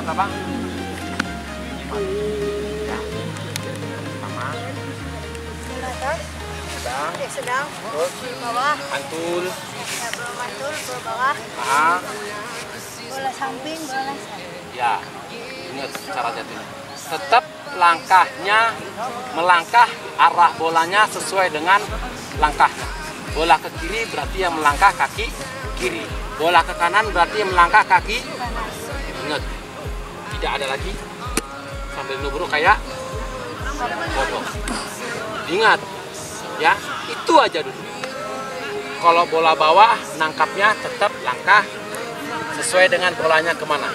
Jalan berapa? Ya. Sama. Sedang. Sedang. Terus Bawah. mantul. Ya, bola mantul, bola bawah. Bola samping, bola Ya. Ingat cara jatuhnya. Tetap langkahnya melangkah arah bolanya sesuai dengan langkahnya. Bola ke kiri berarti yang melangkah kaki kiri. Bola ke kanan berarti yang melangkah kaki. Ingat, tidak ada lagi sambil nubru kayak bodoh. Ingat, ya itu aja dulu. Kalau bola bawah nangkapnya tetap langkah sesuai dengan bolanya kemana.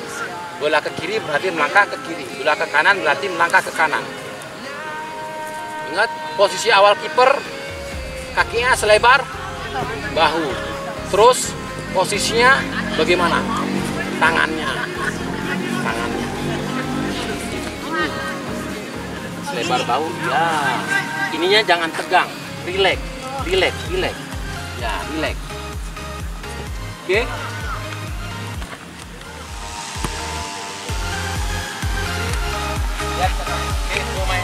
Bola ke kiri berarti melangkah ke kiri. Bola ke kanan berarti melangkah ke kanan. Ingat, posisi awal kiper kakinya selebar bahu. Terus posisinya bagaimana? Tangannya. Selebar bahu. Ya. Ininya jangan tegang. Relax. Ya, relax. Oke. Ya, oke, mau main.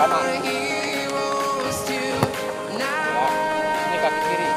Kanan. Ya, ini kaki kiri.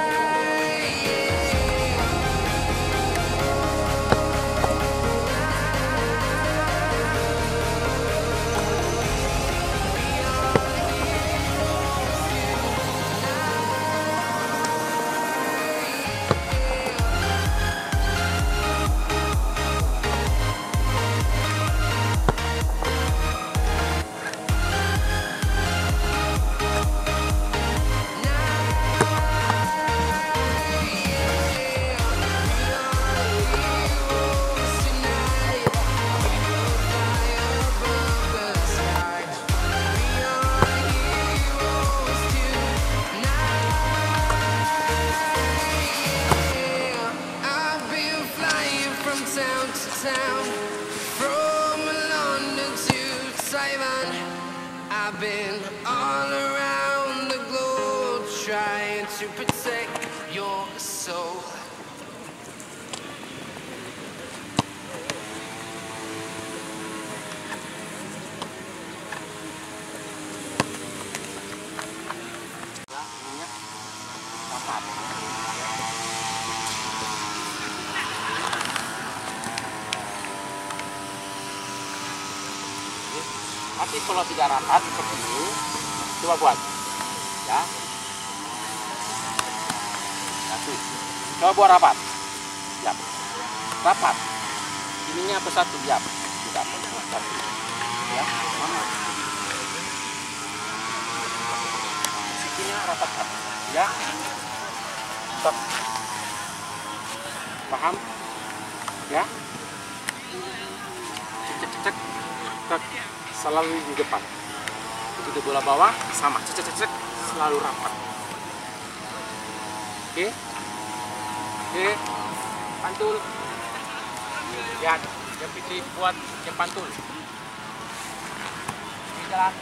I've been all around the globe trying to protect your soul. Tapi kalau tidak rapat seperti ini, coba buat, ya. Satu. Coba buat rapat, ya. Rapat. Ininya bersatu, ya. Tidak satu, ya. Sisinya rapat, ya. Stop. Paham? Ya. Cek. Selalu di depan. Begitu bola bawah sama, cek selalu rapat. Oke, pantul. Lihat, yang piti buat yang pantul. Ini jalan.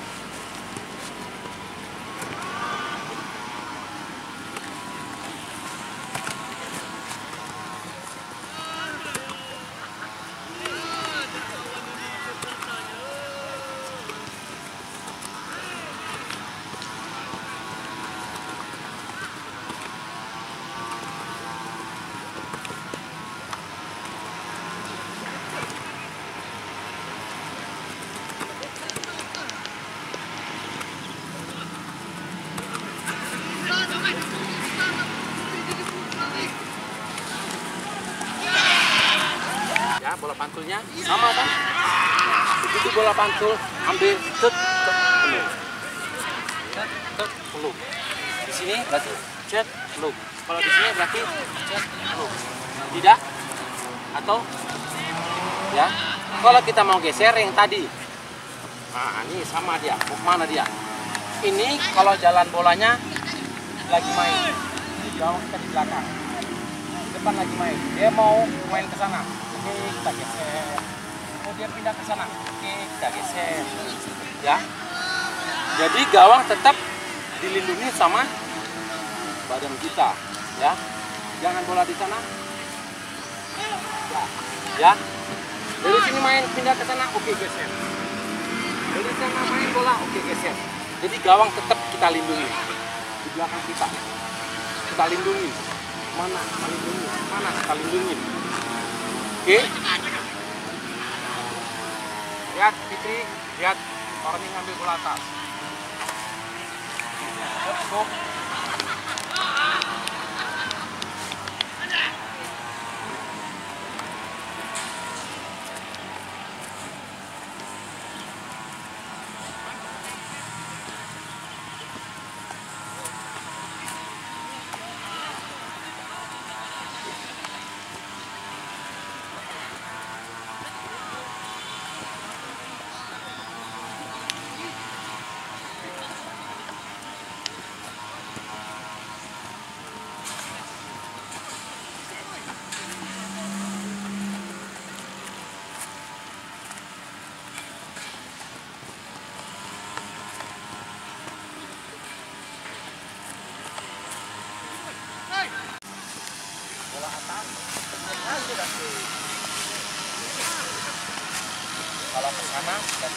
bola pantulnya sama kan? Begitu bola pantul, ambil tet peluk. Tet peluk. Di sini berarti cet peluk. Kalau di sini berarti cet peluk. Tidak? Atau ya? Kalau kita mau geser yang tadi, nah ini sama dia. Mau mana dia? Ini kalau jalan bolanya lagi main, gawang kita di belakang, di depan lagi main. Dia mau main ke sana, oke kita geser. Mau dia pindah ke sana, oke kita geser. Ya, jadi gawang tetap dilindungi sama badan kita. Ya, jangan bola di sana. Ya, dari sini main pindah ke sana, oke geser. Dari sana main bola, oke geser. Jadi gawang tetap kita lindungi di belakang kita. Kita lindungi. Mana kita lindungi? Mana kita lindungi? Oke. Lihat Fitri, lihat Parmi ngambil bola atas. Let's go. Kalau ke sana dan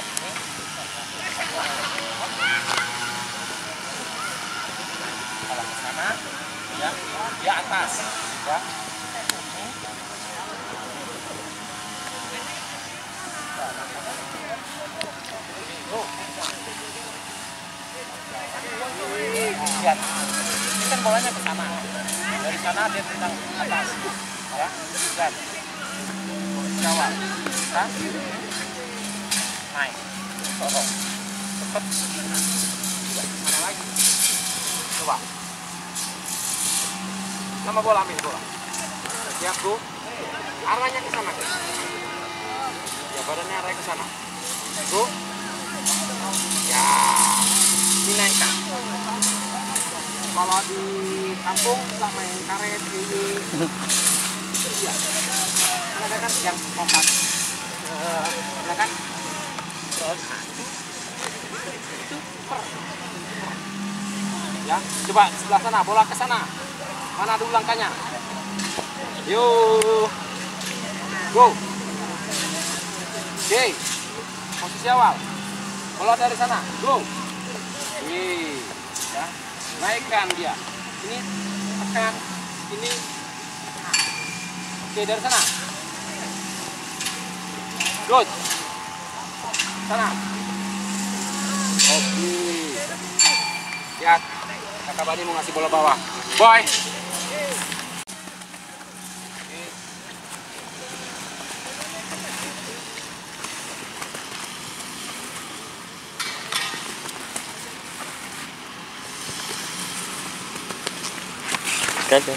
ini, kalau ke sana ya di atas ya. Lihat, ini kan bolanya ke sana. Dari sana dia tendang atas ya. Lihat. Jawab, kan? Naik, sorong, cepet, mana lagi? Coba, sama bola, ambil bola. Siap, Bu. Arahnya ke sana, ya badannya arahnya ke sana. Bu, ya, dinaikkan. Kalau di kampung kita main karet ini, ya. Ada kan yang kompak, ada kan? Itu ya, coba sebelah sana, bola ke sana. Mana dulu langkahnya? Yuk, go. Oke, posisi awal. Bola dari sana, go. Wih, ya, naikkan dia. Ini tekan, ini. Oke, dari sana. Good. Sana. Oke. Lihat. Kakak Bani mau ngasih bola bawah. Boy. Kasih.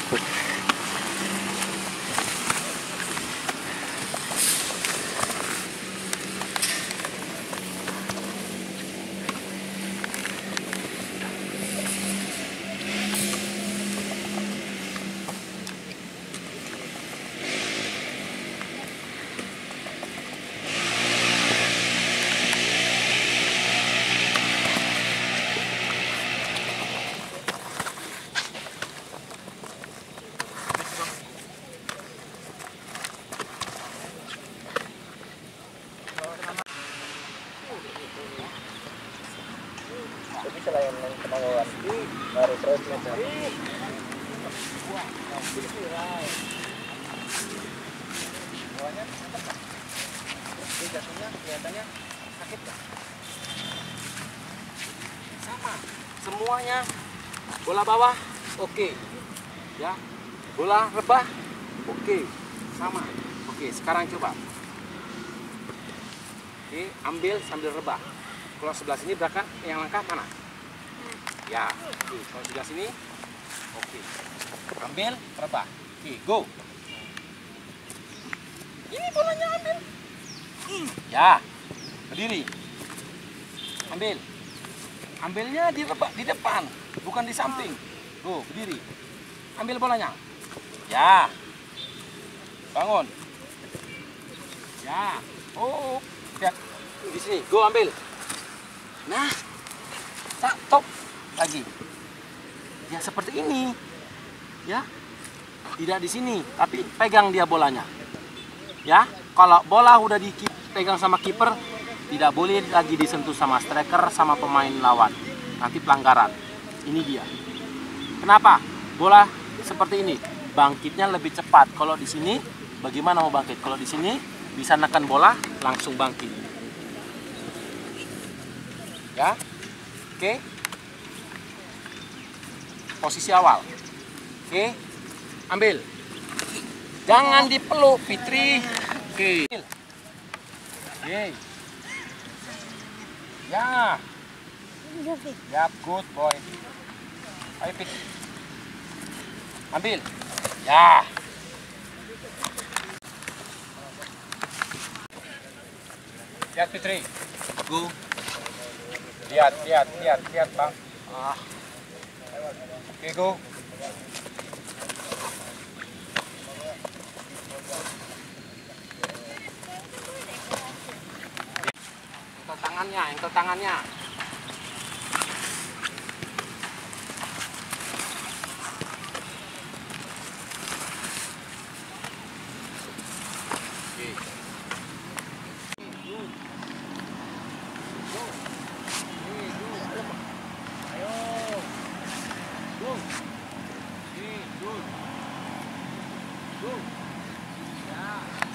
Selain kemauan baru terus mencari jatuhnya kelihatannya sakit nggak? Sama semuanya. Bola bawah oke. Ya, bola rebah Oke, sama. Oke, sekarang coba. Oke, ambil sambil rebah. Kalau sebelah sini berangkat, yang langkah mana? Ya, oke. Kalau sebelah sini, oke. Ambil, rebah. Oke, go. Ini bolanya ambil. Ya, berdiri. Ambil. Ambilnya di depan, bukan di samping. Go, berdiri. Ambil bolanya. Ya. Bangun. Ya. Oh, lihat. Di sini, go ambil. Nah. Tak top lagi. Ya seperti ini. Ya. Tidak di sini, tapi pegang dia bolanya. Ya, kalau bola udah dipegang sama kiper, tidak boleh lagi disentuh sama striker sama pemain lawan. Nanti pelanggaran. Ini dia. Kenapa? Bola seperti ini, bangkitnya lebih cepat. Kalau di sini, bagaimana mau bangkit? Kalau di sini bisa nekan bola, langsung bangkit. Ya, oke. Posisi awal. Oke, ambil. Jangan dipeluk, Fitri. Oke. Oke. Ya. Ya, good boy. Ayo, Fitri. Ambil. Ya. Lihat, Fitri. Go. Lihat, Bang. Oke, go. Engkel tangannya.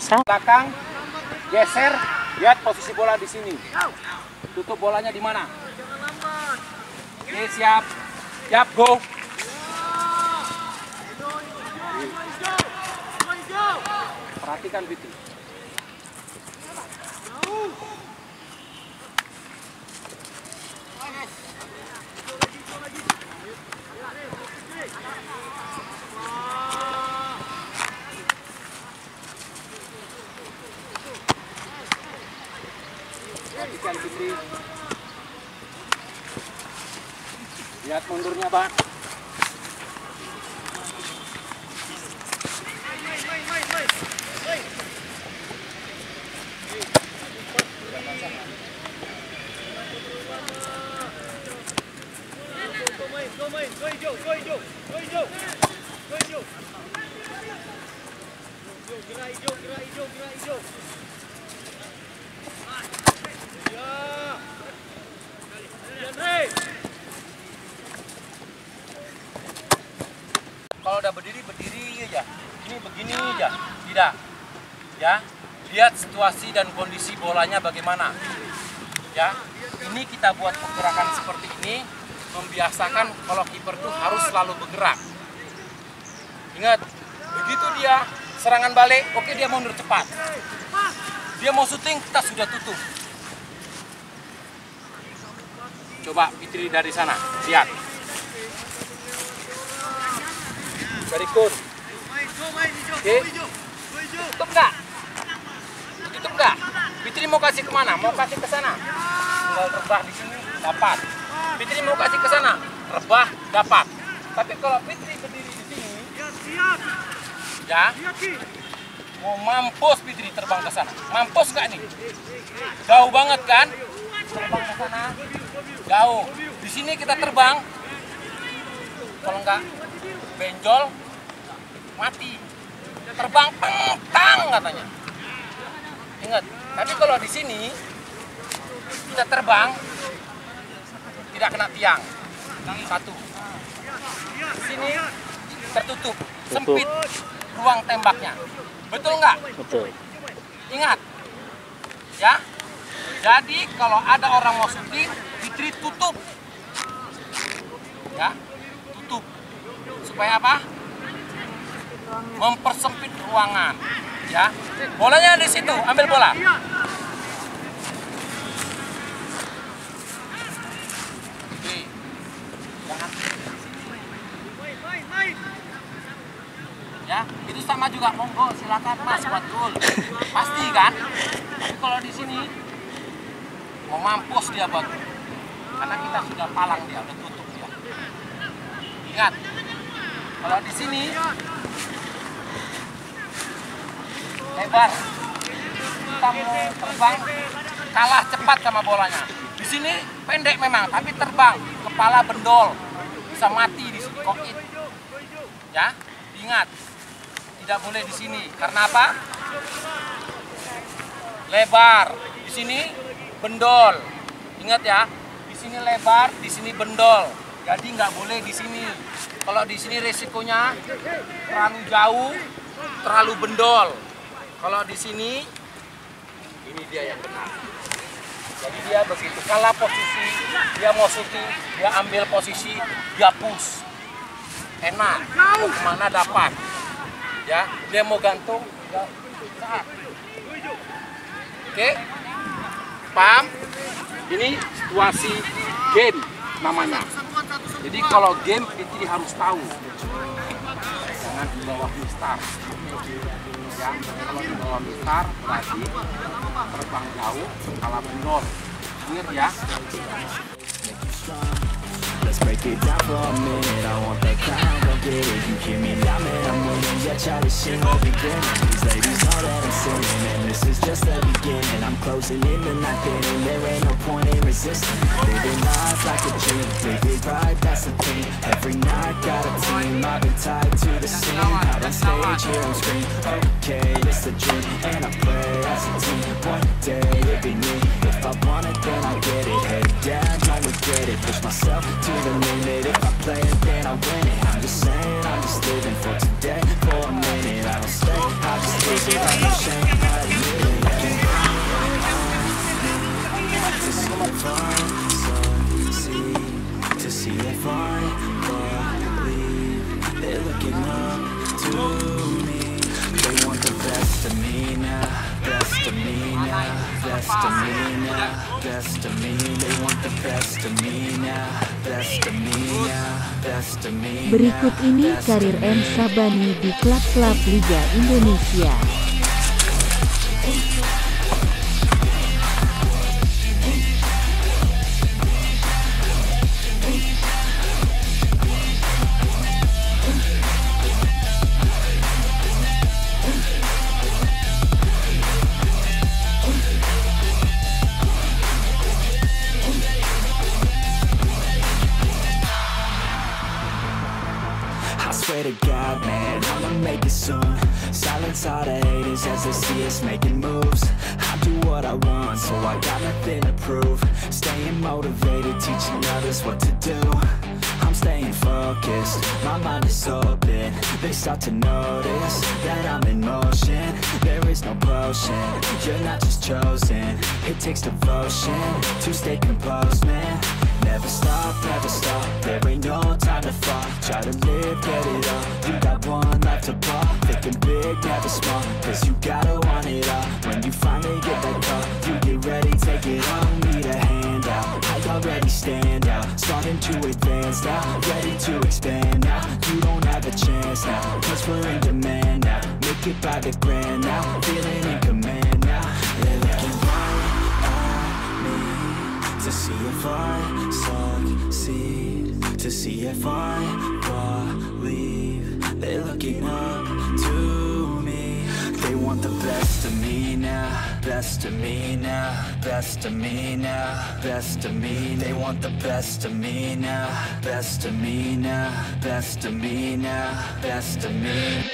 Belakang, geser, lihat posisi bola di sini. Tutup bolanya di mana? Oke, siap. Siap, go. Perhatikan, Fitri. Perhatikan, Fitri. Lihat mundurnya, Bang. Kalau udah berdiri aja. Ini begini aja. Tidak. Ya. Lihat situasi dan kondisi bolanya bagaimana. Ya. Ini kita buat pergerakan seperti ini, membiasakan kalau kiper tuh harus selalu bergerak. Ingat, begitu dia serangan balik, oke dia mundur cepat. Dia mau syuting, kita sudah tutup. Coba Fitri dari sana, lihat. Berikut. Oke. Tutup nggak? Tutup nggak? Fitri mau kasih kemana? Mau kasih ke sana? Tinggal rebah di sini, dapat. Fitri mau kasih ke sana, rebah, dapat. Tapi kalau Fitri berdiri di sini, ya, mau mampus Fitri terbang ke sana. Mampus nggak nih? Jauh banget kan? Terbang ke sana, jauh. Di sini kita terbang, kalau nggak benjol, mati. Terbang pentang katanya. Ingat, tapi kalau di sini kita terbang tidak kena tiang. Satu. Di sini tertutup, sempit ruang tembaknya. Betul nggak? Betul. Ingat, ya. Jadi kalau ada orang mau syuting, Fitri tutup, ya, tutup. Supaya apa? mempersempit ruangan. Ya, bolanya di situ, ambil bola. Oke. Ya, itu sama juga, monggo silakan Mas buat gol. Pasti kan? Tapi kalau di sini mau mampus dia buat, karena kita sudah palang dia, udah tutup dia. Ingat, kalau di sini lebar, kita mau terbang kalah cepat sama bolanya. Di sini pendek memang, tapi terbang, kepala bendol, bisa mati di sini kokit. Ya, ingat. Tidak boleh di sini. Karena apa? Lebar. Di sini bendol. Ingat ya, di sini lebar, di sini bendol. Jadi nggak boleh di sini. Kalau di sini resikonya terlalu jauh, terlalu bendol. Kalau di sini, ini dia yang benar. Jadi dia begitu. Kalah posisi, dia mau syuting, dia ambil posisi, dia push. Enak. Mau kemana dapat. Ya, dia mau gantung, saat. Oke, paham? Ini situasi game namanya. Jadi kalau game itu harus tahu. Jangan di bawah mistar. Ya, kalau di bawah mistar berarti terbang jauh, kalah bendol. Ingat ya. Let's break it down for a minute. I want that crown, go get it. You hear me now, man, I'm winning. Yeah, Charlie Sheen will be grinning. These ladies know that I'm sinning, and this is just the beginning. I'm closing in the night and there ain't no point in resisting. Living life like a dream, live it right, that's the thing. Every night got a team, I've been tied to the scene. Out on stage, here on screen. Okay, it's a dream, and I play as a team. One day it'll be me. If I want it, then I get it. Head down, don't regret it. Push myself to the limit. If I play it, then I win it. I'm just saying, I'm just living for today, for a minute. I don't stay, I just live it. I'm no shame, I admit it. To see if I succeed, to see if I believe, they're looking up to me. They want the best of me now, best of me now, best of me now, best of me. They want the best of me now, best of me now, best of me. Berikut ini karir M. Sabani di klub-klub Liga Indonesia. Swear to God, man, I'ma make it soon. Silence all the haters as they see us making moves. I do what I want, so I got nothing to prove. Staying motivated, teaching others what to do. I'm staying focused, my mind is open. They start to notice that I'm in motion. There is no potion, you're not just chosen. It takes devotion to stay composed, man. Never stop, there ain't no time to fall. Try to live, get it all. You got one life to ball. Thinking big, never small, cause you gotta want it all. When you finally get that call, you get ready, take it on. Need a handout, I already stand out. Starting to advance now, ready to expand now. You don't have a chance now, cause we're in demand now. Make it by the grand now, feeling in command now. They're looking right at me to see if I succeed, to see if I believe. They're looking up to me. They want the best of me now, best of me now, best of me now, best of me. They want the best of me now, best of me now, best of me now, best of me.